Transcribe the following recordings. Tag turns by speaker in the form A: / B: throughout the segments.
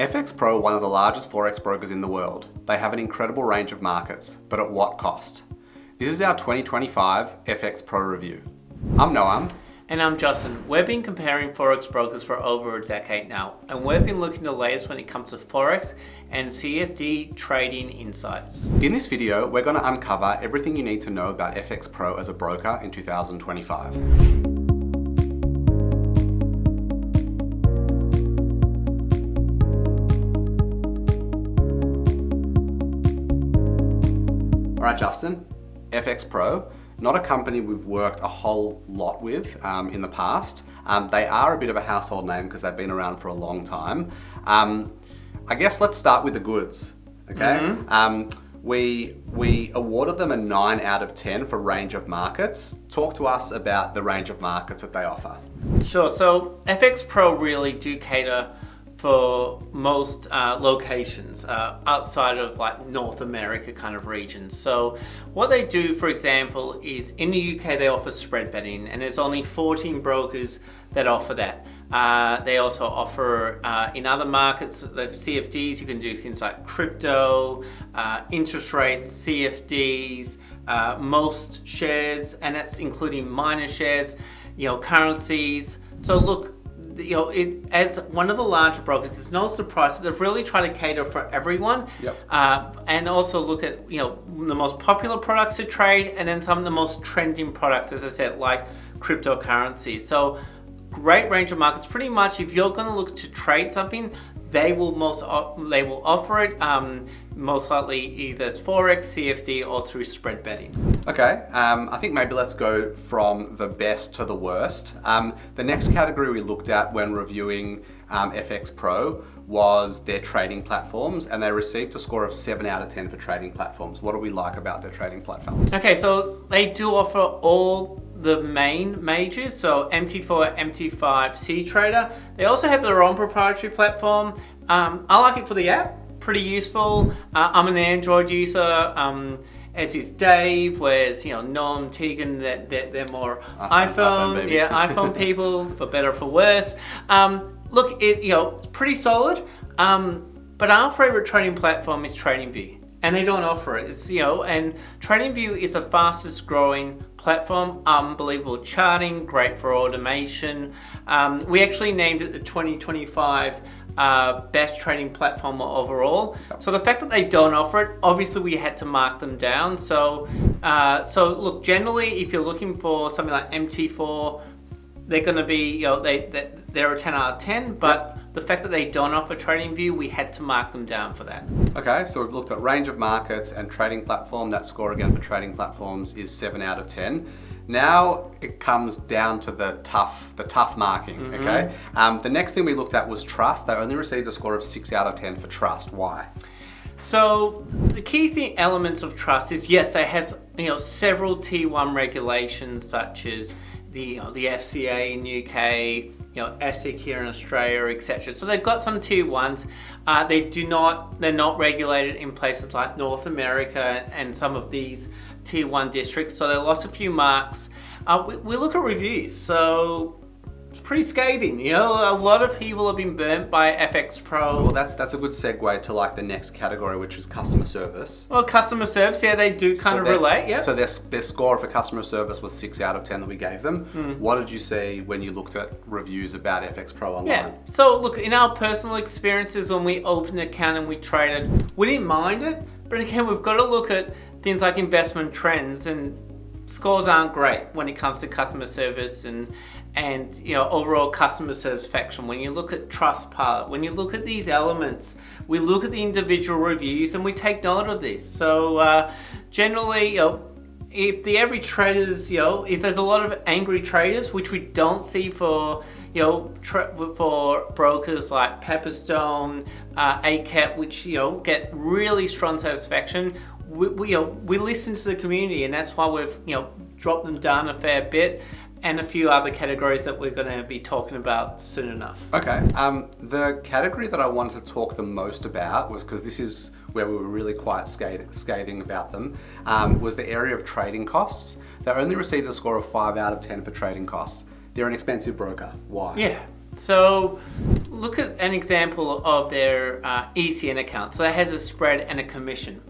A: FXPro are one of the largest Forex brokers in the world. They have an incredible range of markets, but at what cost? This is our 2025 FXPro review. I'm Noam.
B: And I'm Justin. We've been comparing Forex brokers for over a decade now, and we've been looking at the latest when it comes to Forex and CFD trading insights.
A: In this video, we're going to uncover everything you need to know about FXPro as a broker in 2025. All right, Justin, FXPro, not a company we've worked a whole lot with in the past. They are a bit of a household name because they've been around for a long time. I guess let's start with the goods, okay? We awarded them a 9 out of 10 for range of markets. Talk to us about the range of markets that they offer.
B: Sure, so FXPro really do cater for most locations outside of like North America kind of regions. So what they do, for example, is in the UK they offer spread betting, and there's only 14 brokers that offer that. They also offer in other markets, they have CFDs. You can do things like crypto, interest rates, CFDs, most shares, and that's including minor shares, currencies. So look, as one of the larger brokers, it's no surprise that they've really tried to cater for everyone.
A: Yep.
B: And also look at the most popular products to trade, and then some of the most trending products, as I said, like cryptocurrencies. So great range of markets. Pretty much, if you're going to look to trade something, they will offer it most likely either as Forex, CFD, or through spread betting.
A: Okay, I think maybe let's go from the best to the worst. The next category we looked at when reviewing FXPro was their trading platforms, and they received a score of 7 out of 10 for trading platforms. What do we like about their trading platforms?
B: Okay, so they do offer all the main majors, so MT4, MT5, CTrader. They also have their own proprietary platform. I like it for the app, pretty useful. I'm an Android user, as is Dave, whereas Noam, Tegan, they're more iPhone iPhone people, for better or for worse. Look, it's pretty solid, but our favorite trading platform is TradingView, and they don't offer it. It's, and TradingView is the fastest growing platform, unbelievable charting, great for automation. We actually named it the 2025 best trading platform overall. So the fact that they don't offer it, obviously we had to mark them down. So look, generally, if you're looking for something like MT4, they're going to be, they're a 10 out of 10, but the fact that they don't offer TradingView, we had to mark them down for that. Okay, so we've looked at range of markets and trading platform. That score again for trading platforms is 7 out of 10. Now it comes down to the tough marking, okay? The next thing we looked at was trust. They only received a score of 6 out of 10 for trust. Why? So the key elements of trust is, yes, they have several T1 regulations such as the FCA in UK, ASIC here in Australia, etc. So they've got some tier ones. They're not regulated in places like North America and some of these tier 1 districts. So there are lots of few marks. We look at reviews. So it's pretty scathing. A lot of people have been burnt by FXPro.
A: So that's a good segue to like the next category, which is customer service.
B: Well, customer service, yeah, they do kind of relate, yeah.
A: So their score for customer service was 6 out of 10 that we gave them. What did you see when you looked at reviews about FXPro online?
B: Yeah, so look, in our personal experiences when we opened an account and we traded, we didn't mind it, but again, we've got to look at things like investment trends, and scores aren't great when it comes to customer service and overall customer satisfaction. When you look at Trustpilot, when you look at these elements, we look at the individual reviews and we take note of this. So generally, if the average traders, if there's a lot of angry traders, which we don't see for for brokers like Pepperstone, ACAP, which get really strong satisfaction, we listen to the community, and that's why we've dropped them down a fair bit, and a few other categories that we're going to be talking about soon enough.
A: Okay, the category that I wanted to talk the most about was, because this is where we were really quite scathing about them, was the area of trading costs. They only received a score of 5 out of 10 for trading costs. They're an expensive broker. Why?
B: Yeah. So look at an example of their ECN account. So it has a spread and a commission.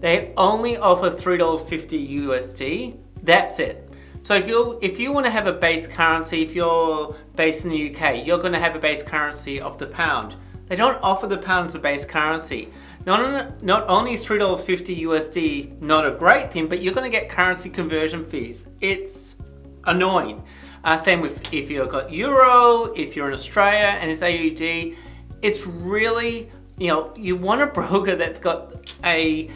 B: They only offer $3.50 USD. That's it. So if you want to have a base currency, if you're based in the UK, you're going to have a base currency of the pound. They don't offer the pound as the base currency. Not only is $3.50 USD not a great thing, but you're going to get currency conversion fees. It's annoying. Same with if you've got Euro, if you're in Australia and it's AUD. It's really, you want a broker that's got a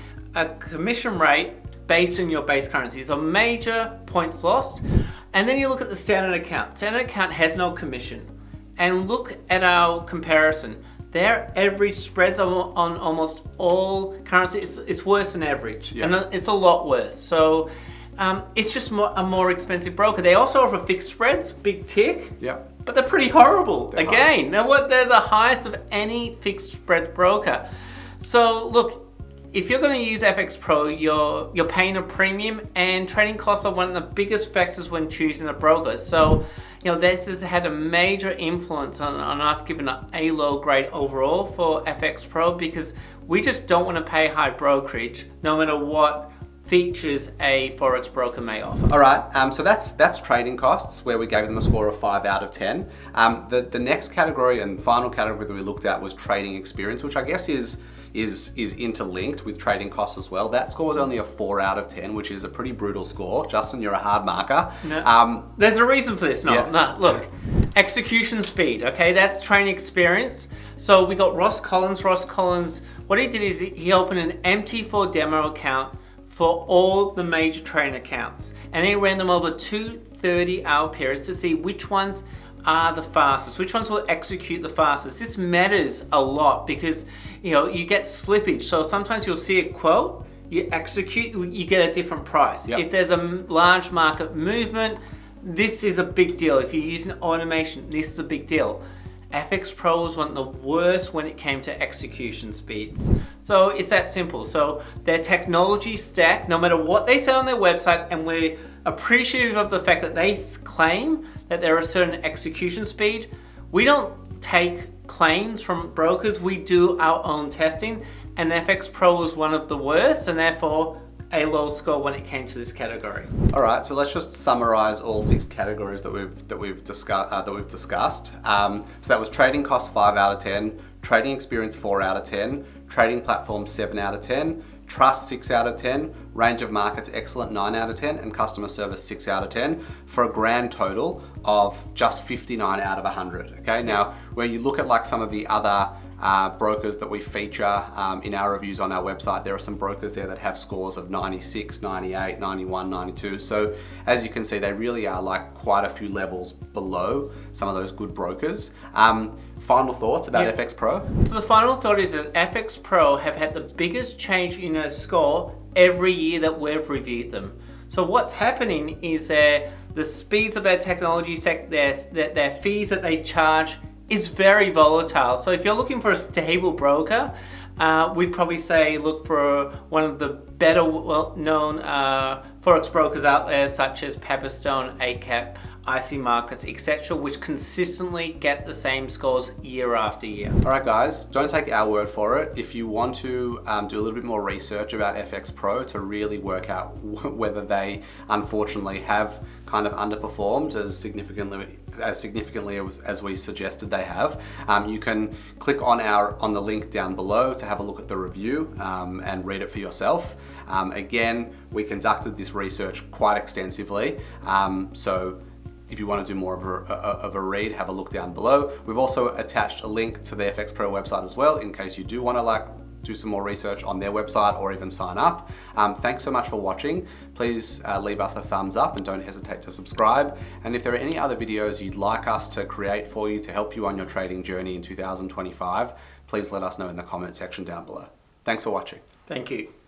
B: commission rate based on your base currency. So major points lost. And then you look at the standard account. Standard account has no commission. And look at our comparison. Their average spreads on almost all currencies. It's worse than average, and it's a lot worse. So it's just a more expensive broker. They also offer fixed spreads, big tick, but they're pretty horrible. They're the highest of any fixed spread broker. So look, if you're going to use FXPro, you're paying a premium, and trading costs are one of the biggest factors when choosing a broker. So this has had a major influence on us giving a low grade overall for FXPro, because we just don't want to pay high brokerage no matter what features a Forex broker may offer.
A: All right, so that's trading costs, where we gave them a score of 5 out of 10. The next category and final category that we looked at was trading experience, which I guess is interlinked with trading costs as well. That score was only a 4 out of 10, which is a pretty brutal score. Justin, you're a hard marker.
B: No, there's a reason for this. No, look, execution speed, okay, that's trading experience. So we got Ross Collins. Ross Collins, what he did is he opened an MT4 demo account for all the major trading accounts, and he ran them over 2 30-hour periods to see which ones are the fastest, which ones will execute the fastest. This matters a lot because you get slippage. So sometimes you'll see a quote, you execute, you get a different price. If there's a large market movement, this is a big deal. If you're using automation, this is a big deal. FXPro was one of the worst when it came to execution speeds. So it's that simple. So their technology stack, no matter what they say on their website, and we're appreciative of the fact that they claim that there are certain execution speed. We don't take claims from brokers, we do our own testing, and FXPro was one of the worst, and therefore a low score when it came to this category.
A: All right, so let's just summarize all 6 categories that we've discussed. So that was trading cost 5 out of 10, trading experience 4 out of 10, trading platform 7 out of 10, trust 6 out of 10, range of markets excellent 9 out of 10, and customer service 6 out of 10, for a grand total of just 59 out of 100. Okay, now when you look at like some of the other brokers that we feature in our reviews on our website, there are some brokers there that have scores of 96, 98, 91, 92. So as you can see, they really are like quite a few levels below some of those good brokers. Final thoughts about FXPro?
B: So the final thought is that FXPro have had the biggest change in their score every year that we've reviewed them. So what's happening is the speeds of their technology stack, their fees that they charge is very volatile. So if you're looking for a stable broker, we'd probably say look for one of the better known Forex brokers out there, such as Pepperstone, ACAP, IC Markets, etc., which consistently get the same scores year after year.
A: All right, guys, don't take our word for it. If you want to do a little bit more research about FXPro to really work out whether they unfortunately have kind of underperformed as significantly as we suggested they have, you can click on the link down below to have a look at the review and read it for yourself. Again, we conducted this research quite extensively, so if you want to do more of a read, have a look down below. We've also attached a link to the FXPro website as well, in case you do want to do some more research on their website or even sign up. Thanks so much for watching. Please leave us a thumbs up and don't hesitate to subscribe. And if there are any other videos you'd like us to create for you to help you on your trading journey in 2025, please let us know in the comment section down below. Thanks for watching.
B: Thank you.